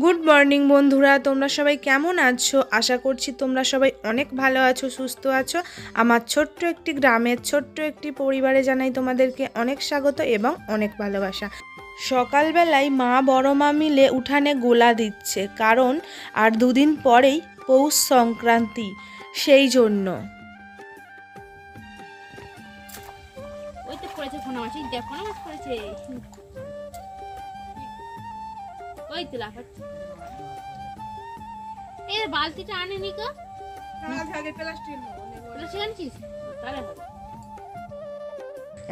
Good morning বন্ধুরা, তোমরা সবাই কেমন আছো? আশা করছি তোমরা সবাই অনেক ভালো আছো, সুস্থ আছো। আমার ছোট্ট একটি গ্রামের ছোট্ট একটি পরিবারে জানাই তোমাদেরকে অনেক স্বাগত এবং অনেক ভালোবাসা। সকালবেলায় মা বড় মা মিলে উঠানে গোলা দিচ্ছে, কারণ আর দুদিন পরেই পৌষ সংক্রান্তি, সেই জন্য। বালতিটা আনেনি গো,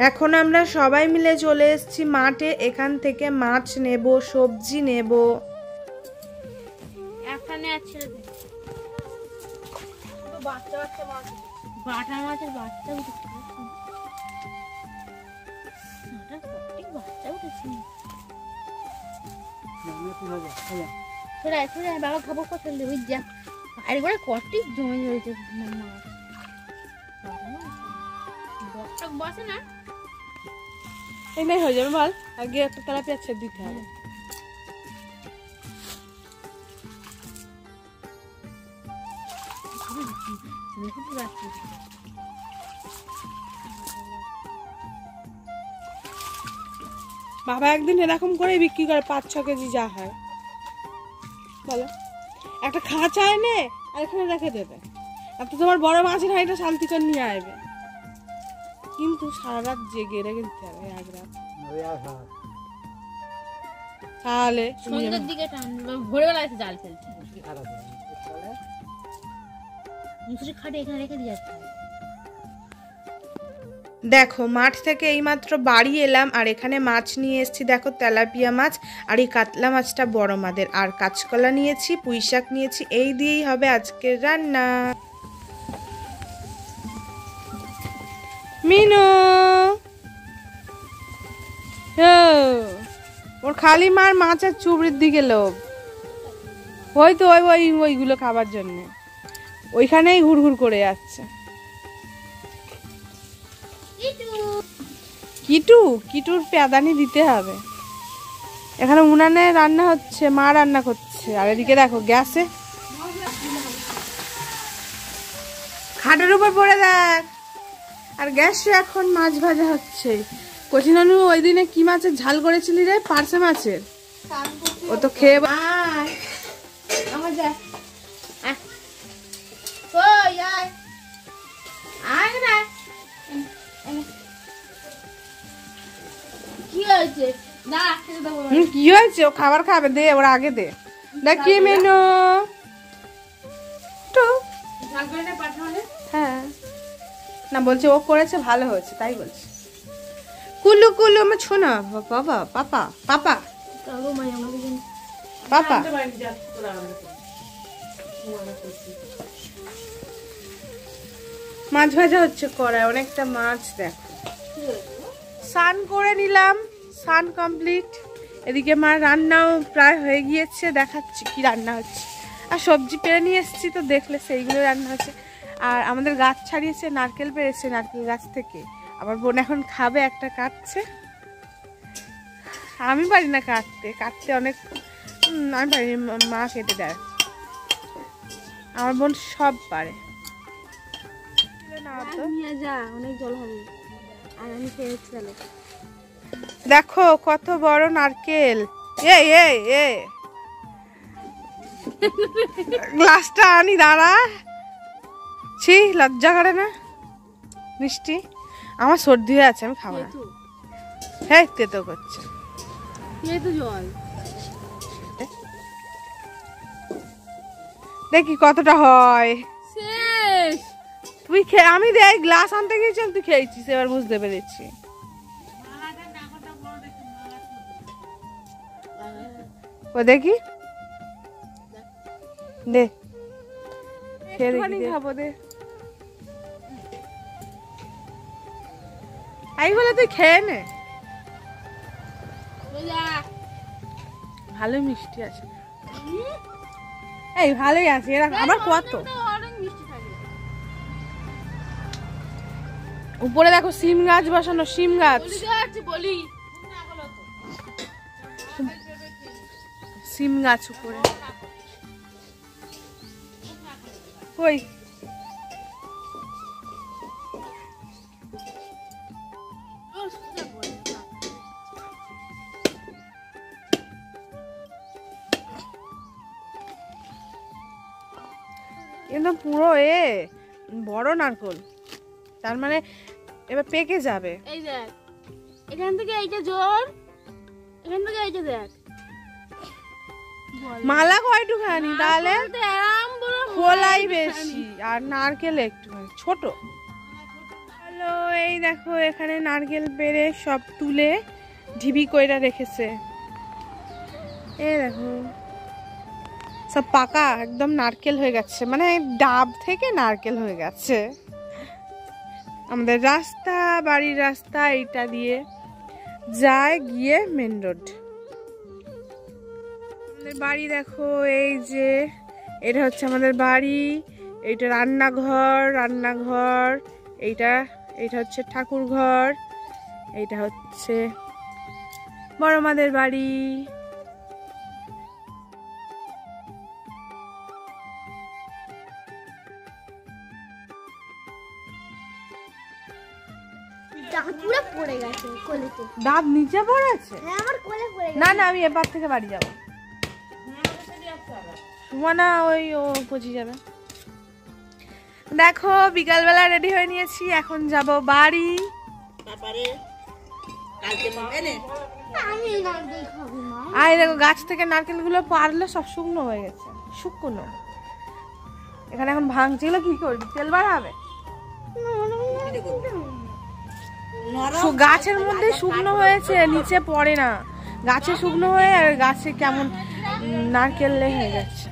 এখন আমরা সবাই মিলে চলে এসেছি মাঠে। এখান থেকে মাছ নেব, সবজি নেব। এখানে আছে বাচ্চা বাচ্চা মাছ, বাটা মাছের বাচ্চা উঠেছে, বাচ্চা উঠেছে। বাবা খাবো কত বুঝা বাইরে করে কটি জমে রয়েছে বসে না, এটাই হয়ে যাবে বল। আগে একটা তেলাপিয়া ছেড়ে দিতে হবে। বাবা একদিন এরকম করে বিক্রি করে 5-6 কেজি যা হয়। বলো, একটা খাঁচা এনে আর এখানে রেখে দেবে, আর তো তোমার বড় মাছের হাঁড়িটা শান্তি করে নিয়ে আসবে, কিন্তু সারা রাত জেগে রেখে দিতে হবে। এক রাত তাহলে সন্ধ্যের দিকে ভোরবেলা এসে জাল ফেলছে, মুসুরি খাটে এখানে রেখে দিয়ে যাচ্ছে। দেখো, মাঠ থেকে এইমাত্র বাড়ি এলাম আর এখানে মাছ নিয়ে এসেছি। দেখো, তেলাপিয়া মাছ, আর এই কাতলা মাছটা বড় মাদের, আর কাঁচকলা নিয়েছি, পুঁই শাক নিয়েছি। এই দিয়েই হবে আজকের রান্না। মিনু ওর খালি মার মাছের চুবড়ির দিকে লোভ, হয়তো ওইগুলো খাবার জন্য ওইখানেই ঘুরঘুর করে যাচ্ছে। কিটুর প্যাদানি দিতে হবে। এখানে উনানে রান্না হচ্ছে, মা রান্না করছে, আর এদিকে দেখো গ্যাসে খাটের উপর পড়ে দেখ। আর গ্যাসে এখন মাছ ভাজা হচ্ছে। কচিনানু ওই দিনে কি মাছের ঝাল করেছিলি রে? পার্শে মাছের। ও তো খেয়ে কি হয়েছে? ও খাবার খাবে, দে ওর আগে দে। দেখি মেনু, হ্যাঁ না বলছে ও করেছে, ভালো হয়েছে তাই বলছে। কুলু কুলু আমার ছোনা বাবা, পাপা পাপা পাপা। মাছ ভাজা হচ্ছে কড়ায়, অনেকটা মাছ। দেখো, স্নান করে নিলাম, স্নান কমপ্লিট। এদিকে মা রান্নাও প্রায় হয়ে গিয়েছে, দেখাচ্ছি কি রান্না হচ্ছে। আর সবজি পেরে নিয়ে এসেছি, তো দেখলে সেইগুলো রান্না হচ্ছে। আর আমাদের গাছ ছাড়িয়েছে, নারকেল পেরেছে নারকেল গাছ থেকে। আমার বোন এখন খাবে, একটা কাটছে। আমি পারি না কাটতে অনেক, আমি পারি, মা কেটে দেয়। আমার বোন সব পারে। অনেক জল হবে, আর আমি খেয়েছি। দেখো কত বড় নারকেল। গ্লাসটা আনি, দাঁড়া। ছি, লজ্জা করে না? মিষ্টি, আমার সর্দি হয়ে আছে, আমি খাবো না। হ্যাঁ, তেতো করছে। দেখি কতটা হয়। তুই আমি দেখ গ্লাস আনতে গিয়েছিলাম, তুই খেয়েছিস, এবার বুঝতে পেরেছি। ও দেখি দে, খাবো দে। এই বলে তুই খেয়ে নে, ভালো মিষ্টি আছে। এই ভালোই আছে, এরকম আবার কত উপরে দেখো সিম গাছ বসানো, সিম গাছ। সিম গাছ উপরে। কই কিন্তু পুরো বড় নারকোল, তার মানে এবার পেকে যাবে। এই দেখ, এখান থেকে এইটা জোর, এখান থেকে এইটা দেখ। মালা কয়টুখানি তাহলে? খোলাই বেশি আর নারকেল একটুখানি ছোট। হ্যালো, এই দেখো এখানে নারকেল পেড়ে সব তুলে ঢিবি কইরা রেখেছে। এই দেখো সব পাকা একদম নারকেল হয়ে গেছে, মানে ডাব থেকে নারকেল হয়ে গেছে। আমাদের রাস্তা, বাড়ির রাস্তা এইটা দিয়ে যায় গিয়ে মেন রোড। আমাদের বাড়ি দেখো, এই যে এটা হচ্ছে আমাদের বাড়ি, এইটা রান্নাঘর, এইটা হচ্ছে ঠাকুর ঘর, এইটা হচ্ছে বড় মাদের বাড়ি। পুরো পড়ে গেছে কোলেতে। ডাব নিচে পড়েছে? হ্যাঁ, আমার কোলে পড়ে গেছে। না না, আমি এবার থেকে বাড়ি যাব। সুমনা ওই ও পচে যাবে। দেখো বিকালবেলা রেডি হয়ে নিয়েছি, এখন যাব বাড়ি। আমি নারকেল খাবো না। আই দেখো গাছ থেকে নারকেলগুলো পারলে সব শুকনো হয়ে গেছে, শুকনো। এখানে এখন ভাঙছিল, কি করবি? তেল বাড়াবে? গাছের মধ্যে শুকনো হয়েছে, নিচে পড়ে না। গাছে শুকনো হয়ে আর গাছে কেমন নারকেল হয়ে যাচ্ছে।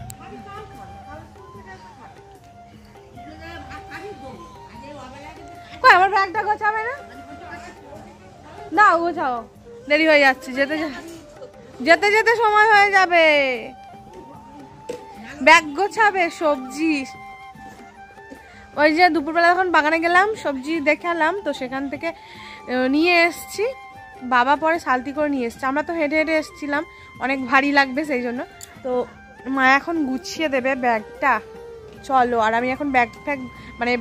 কই আমার ব্যাগটা গোছাবে না? না গোছাও, দেরি হয়ে যাচ্ছে, যেতে যেতে সময় হয়ে যাবে। ব্যাগ গোছাবে, সবজি ওই যে দুপুরবেলা যখন বাগানে গেলাম সবজি দেখালাম, তো সেখান থেকে নিয়ে এসছি। বাবা পরে সালতি করে নিয়ে এসছে, আমরা তো হেঁটে হেঁটে এসছিলাম, অনেক ভারী লাগবে সেই জন্য। তো মা এখন গুছিয়ে দেবে ব্যাগটা। চলো, আর আমি এখন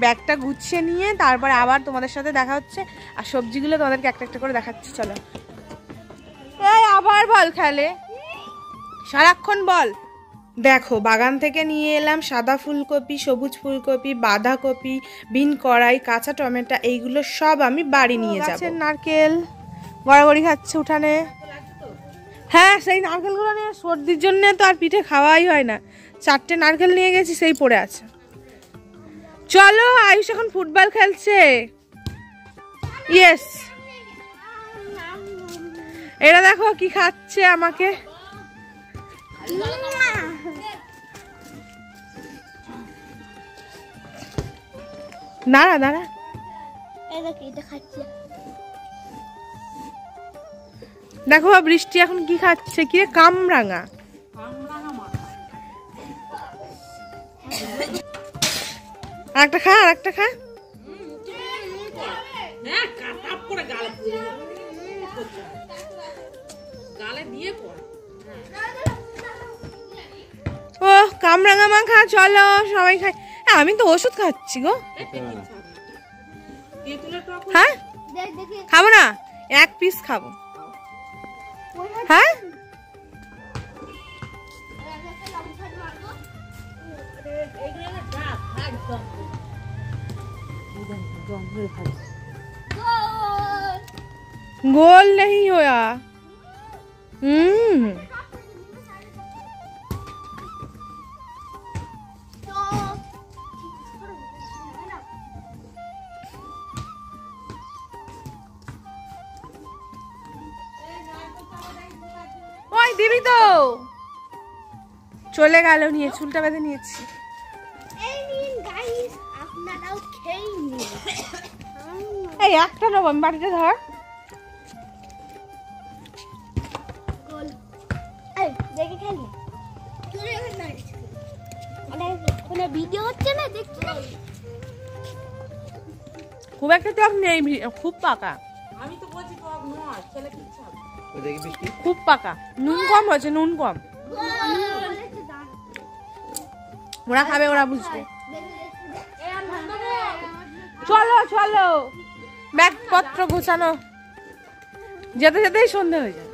ব্যাগটা গুছিয়ে নিয়ে তারপরে আবার তোমাদের সাথে দেখা হচ্ছে, আর সবজিগুলো তোমাদেরকে একটা একটা করে দেখাচ্ছি। চলো। এই আবার বল খেলে, সারাক্ষণ বল। দেখো বাগান থেকে নিয়ে এলাম সাদা ফুলকপি, সবুজ ফুলকপি, বাঁধাকপি, বিন কড়াই, কাঁচা টমেটো, এইগুলো সব আমি বাড়ি নিয়ে যাব। নারকেল গড়াগড়ি খাচ্ছে উঠানে। হ্যাঁ, সেই নারকেলগুলো নিয়ে সর্দির জন্য তো আর পিঠে খাওয়াই হয় না। 4টে নারকেল নিয়ে গেছি, সেই পড়ে আছে। চলো, আয়ুষ এখন ফুটবল খেলছে। ইয়েস, এরা দেখো কি খাচ্ছে আমাকে। দাঁড়া দাঁড়া, দেখো বৃষ্টি এখন কি খাচ্ছে, কি কামরাঙা। আরেকটা খা, আরেকটা খা। ও কামরাঙা মাখা, চলো সবাই খাই। আমি তো ওষুধ খাচ্ছি গো। হ্যাঁ খাবো না, 1 পিস খাবো। হ্যাঁ गोल नहीं होया। ওই দিবি তো, চলে গেল নিয়ে, চুলটা বেঁধে নিয়েছি। এই একটা নেবো আমি, বাড়িতে ধর। ভিডিও হচ্ছে না, দেখছি খুব একটা টক নেই, খুব পাকা। আমি তো বলছি টক নয়, ছেলে কি খাবে? খুব পাকা, নুন কম হয়েছে, নুন কম। ওরা খাবে, ওরা বুঝবে। চলো চলো, ব্যাগপত্র গোছানো, যেতে যেতেই সন্ধে হয়ে যায়।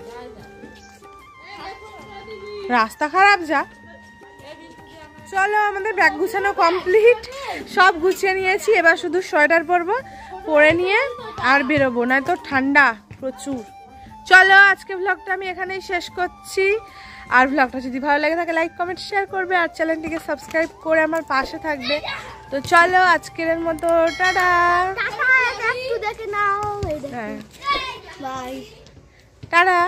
রাস্তা খারাপ যা। চলো, আমাদের ব্যাগ গুছানো কমপ্লিট, সব গুছিয়ে নিয়েছি। এবার শুধু সোয়েটার পরবো, পরে নিয়ে আর বেরোবো, নয় তো ঠান্ডা প্রচুর। চলো, আজকে ব্লগটা আমি এখানেই শেষ করছি। আর ব্লগটা যদি ভালো লাগে থাকে লাইক কমেন্ট শেয়ার করবে, আর চ্যানেলটিকে সাবস্ক্রাইব করে আমার পাশে থাকবে। তো চলো, আজকের মতো টাটা। টাটা, একটু দেখে নাও। হ্যাঁ, বাই। টাটা।